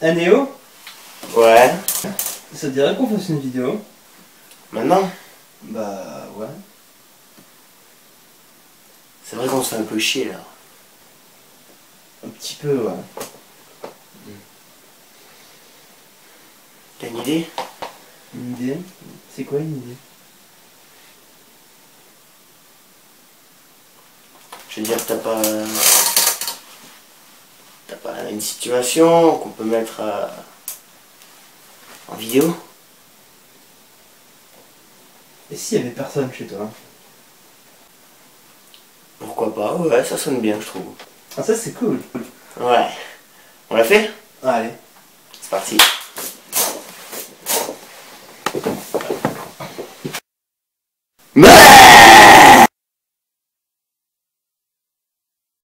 Ah Néo, Ouais. ça te dirait qu'on fasse une vidéo? Maintenant? Bah ouais. C'est vrai qu'on se fait un peu chier là. Un petit peu, ouais. T'as une idée? Une idée? C'est quoi une idée? Je veux dire, t'as pas une situation qu'on peut mettre en vidéo? Et s'il y avait personne chez toi? Pourquoi pas? Ouais, ça sonne bien, je trouve. Ah ça c'est cool. Ouais. On l'a fait? Allez. C'est parti. Mais